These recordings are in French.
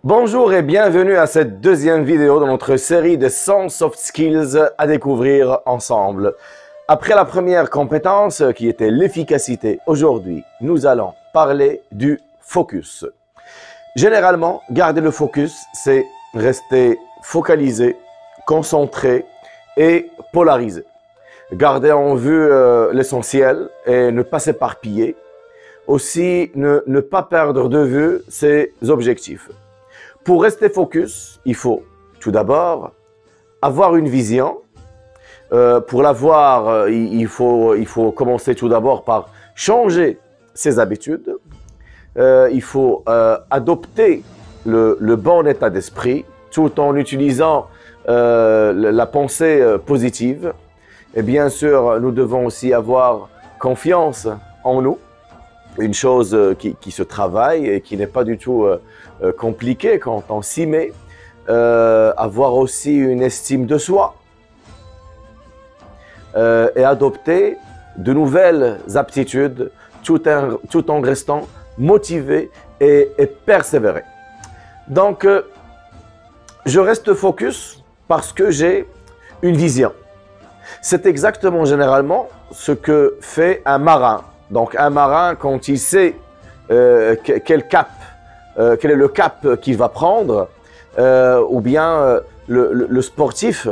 Bonjour et bienvenue à cette deuxième vidéo de notre série de 100 soft skills à découvrir ensemble. Après la première compétence qui était l'efficacité, aujourd'hui nous allons parler du focus. Généralement, garder le focus, c'est rester focalisé, concentré et polarisé. Garder en vue l'essentiel et ne pas s'éparpiller. Aussi, ne pas perdre de vue ses objectifs. Pour rester focus, il faut tout d'abord avoir une vision. Pour l'avoir, il faut commencer tout d'abord par changer ses habitudes. Il faut adopter le bon état d'esprit tout en utilisant la pensée positive. Et bien sûr, nous devons aussi avoir confiance en nous. Une chose qui se travaille et qui n'est pas du tout compliquée quand on s'y met. Avoir aussi une estime de soi et adopter de nouvelles aptitudes tout en restant motivé et persévéré. Donc, je reste focus parce que j'ai une vision. C'est exactement généralement ce que fait un marin. Donc, un marin, quand il sait quel est le cap qu'il va prendre, ou bien le sportif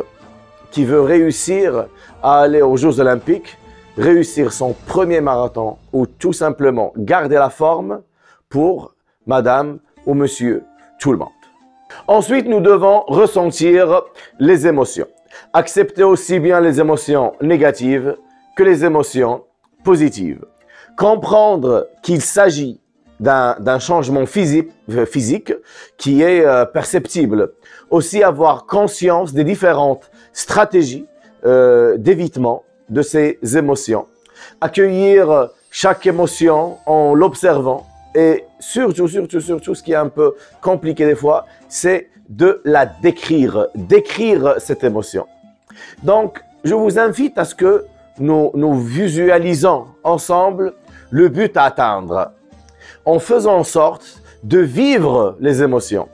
qui veut réussir à aller aux Jeux Olympiques, réussir son premier marathon, ou tout simplement garder la forme pour madame ou monsieur, tout le monde. Ensuite, nous devons ressentir les émotions. Accepter aussi bien les émotions négatives que les émotions positives. Comprendre qu'il s'agit d'un changement physique qui est perceptible. Aussi avoir conscience des différentes stratégies d'évitement de ces émotions. Accueillir chaque émotion en l'observant. Et surtout, ce qui est un peu compliqué des fois, c'est de la décrire cette émotion. Donc, je vous invite à ce que nous visualisons ensemble le but à atteindre, en faisant en sorte de vivre les émotions.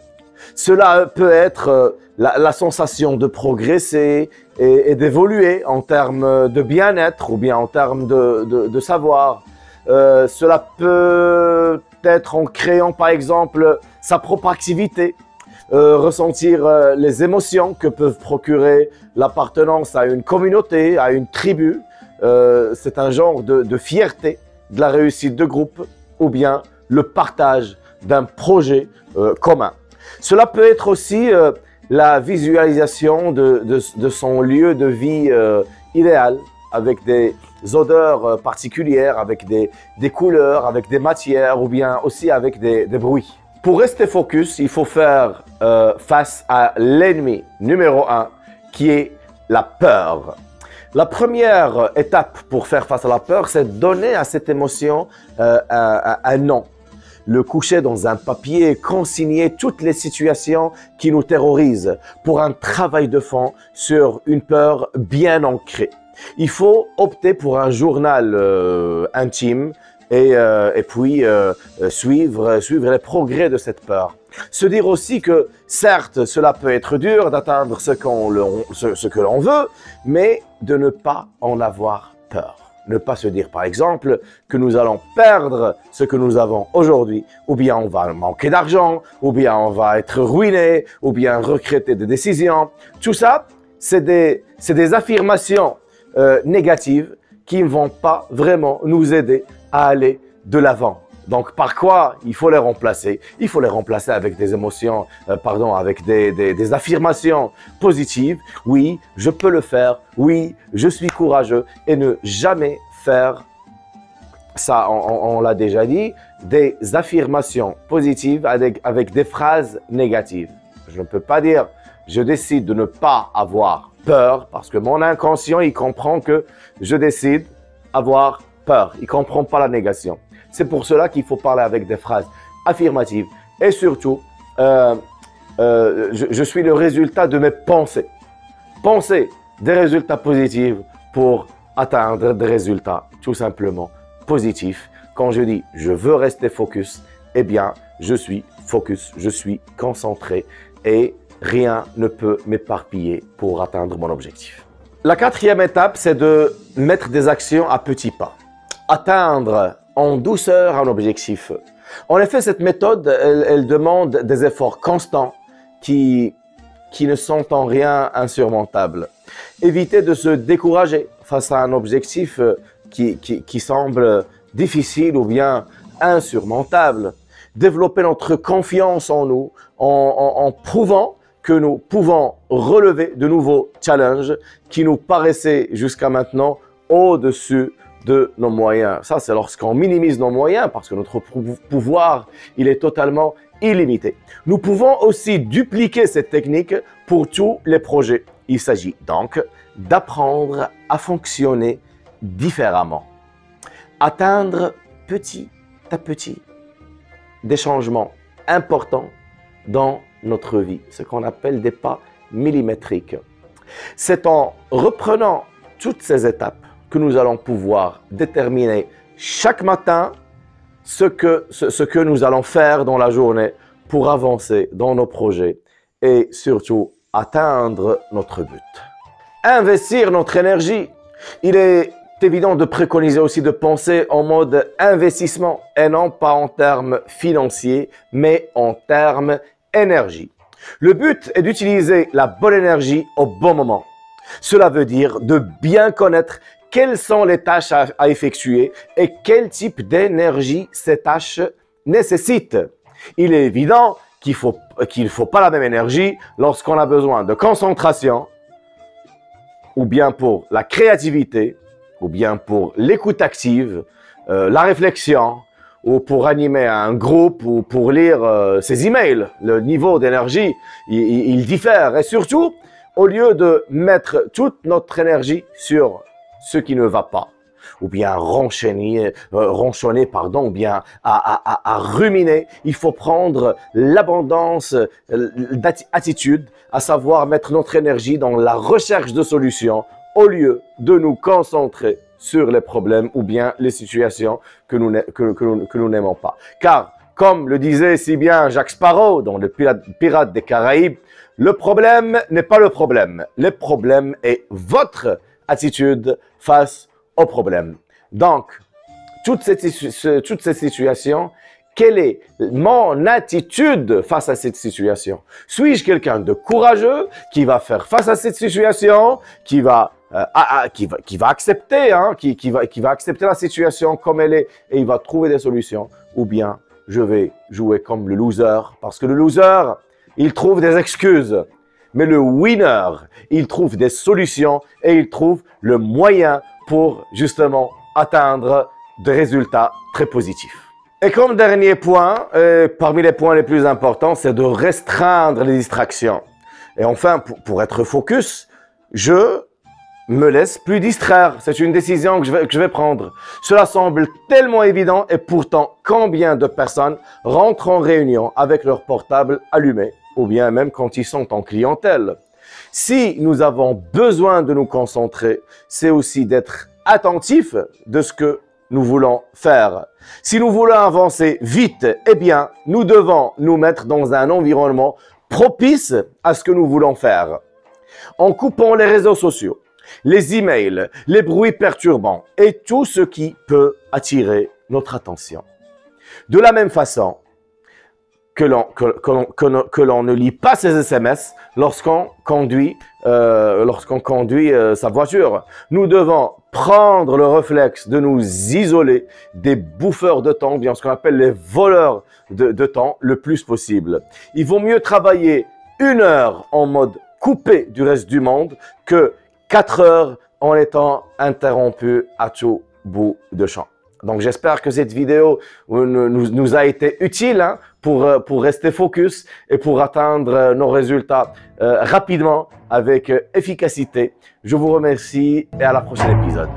Cela peut être la sensation de progresser et d'évoluer en termes de bien-être ou bien en termes de savoir. Cela peut être en créant par exemple sa propre activité, ressentir les émotions que peuvent procurer l'appartenance à une communauté, à une tribu. C'est un genre de fierté de la réussite de groupe ou bien le partage d'un projet commun. Cela peut être aussi la visualisation de son lieu de vie idéal avec des odeurs particulières, avec des couleurs, avec des matières ou bien aussi avec des bruits. Pour rester focus, il faut faire face à l'ennemi numéro 1 qui est la peur. La première étape pour faire face à la peur, c'est donner à cette émotion un nom. Le coucher dans un papier, consigner toutes les situations qui nous terrorisent pour un travail de fond sur une peur bien ancrée. Il faut opter pour un journal intime et puis suivre les progrès de cette peur. Se dire aussi que certes, cela peut être dur d'atteindre ce que l'on veut, mais de ne pas en avoir peur. Ne pas se dire par exemple que nous allons perdre ce que nous avons aujourd'hui, ou bien on va manquer d'argent, ou bien on va être ruiné, ou bien regretter des décisions. Tout ça, c'est des affirmations négatives qui ne vont pas vraiment nous aider à aller de l'avant. Donc, par quoi il faut les remplacer? Il faut les remplacer avec des émotions, avec des affirmations positives. Oui, je peux le faire. Oui, je suis courageux. Et ne jamais faire, ça on l'a déjà dit, des affirmations positives avec des phrases négatives. Je ne peux pas dire, je décide de ne pas avoir peur parce que mon inconscient, il comprend que je décide d'avoir peur. Il ne comprend pas la négation. C'est pour cela qu'il faut parler avec des phrases affirmatives. Et surtout, je suis le résultat de mes pensées. Penser des résultats positifs pour atteindre des résultats tout simplement positifs. Quand je dis je veux rester focus, eh bien, je suis focus, je suis concentré et rien ne peut m'éparpiller pour atteindre mon objectif. La quatrième étape, c'est de mettre des actions à petits pas. Atteindre en douceur un objectif. En effet, cette méthode, elle demande des efforts constants qui ne sont en rien insurmontables. Évitez de se décourager face à un objectif qui semble difficile ou bien insurmontable. Développer notre confiance en nous en prouvant que nous pouvons relever de nouveaux challenges qui nous paraissaient jusqu'à maintenant au-dessus de nos moyens. Ça, c'est lorsqu'on minimise nos moyens parce que notre pouvoir, il est totalement illimité. Nous pouvons aussi dupliquer cette technique pour tous les projets. Il s'agit donc d'apprendre à fonctionner différemment. Atteindre petit à petit des changements importants dans notre vie, ce qu'on appelle des pas millimétriques. C'est en reprenant toutes ces étapes que nous allons pouvoir déterminer chaque matin ce que nous allons faire dans la journée pour avancer dans nos projets et surtout atteindre notre but. Investir notre énergie. Il est évident de préconiser aussi de penser en mode investissement et non pas en termes financiers, mais en termes énergie. Le but est d'utiliser la bonne énergie au bon moment. Cela veut dire de bien connaître quelles sont les tâches à effectuer et quel type d'énergie ces tâches nécessitent. Il est évident qu'il faut pas la même énergie lorsqu'on a besoin de concentration, ou bien pour la créativité, ou bien pour l'écoute active, la réflexion, ou pour animer un groupe, ou pour lire ses emails. Le niveau d'énergie, il diffère. Et surtout, au lieu de mettre toute notre énergie sur ce qui ne va pas, ou bien ronchonner, ou bien à ruminer, il faut prendre l'abondance d'attitude, à savoir mettre notre énergie dans la recherche de solutions, au lieu de nous concentrer sur les problèmes ou bien les situations que nous n'aimons pas. Car, comme le disait si bien Jack Sparrow dans le Pirates des Caraïbes, le problème n'est pas le problème. Le problème est votre attitude face au problème. Donc, toutes ces situations, quelle est mon attitude face à cette situation? Suis-je quelqu'un de courageux qui va faire face à cette situation, qui va accepter, qui va accepter la situation comme elle est et il va trouver des solutions, ou bien je vais jouer comme le loser, parce que le loser, il trouve des excuses, mais le winner, il trouve des solutions et il trouve le moyen pour justement atteindre des résultats très positifs. Et comme dernier point, parmi les points les plus importants, c'est de restreindre les distractions. Et enfin, pour être focus, je me laisse plus distraire. C'est une décision que je vais prendre. Cela semble tellement évident et pourtant, combien de personnes rentrent en réunion avec leur portable allumé ou bien même quand ils sont en clientèle? Si nous avons besoin de nous concentrer, c'est aussi d'être attentif de ce que nous voulons faire. Si nous voulons avancer vite, eh bien, nous devons nous mettre dans un environnement propice à ce que nous voulons faire. En coupant les réseaux sociaux, les emails, les bruits perturbants et tout ce qui peut attirer notre attention. De la même façon que l'on ne lit pas ses SMS lorsqu'on conduit sa voiture. Nous devons prendre le réflexe de nous isoler des bouffeurs de temps, bien ce qu'on appelle les voleurs de temps, le plus possible. Il vaut mieux travailler 1 heure en mode coupé du reste du monde que 4 heures en étant interrompu à tout bout de champ. Donc, j'espère que cette vidéo nous a été utile pour rester focus et pour atteindre nos résultats rapidement avec efficacité. Je vous remercie et à la prochaine épisode.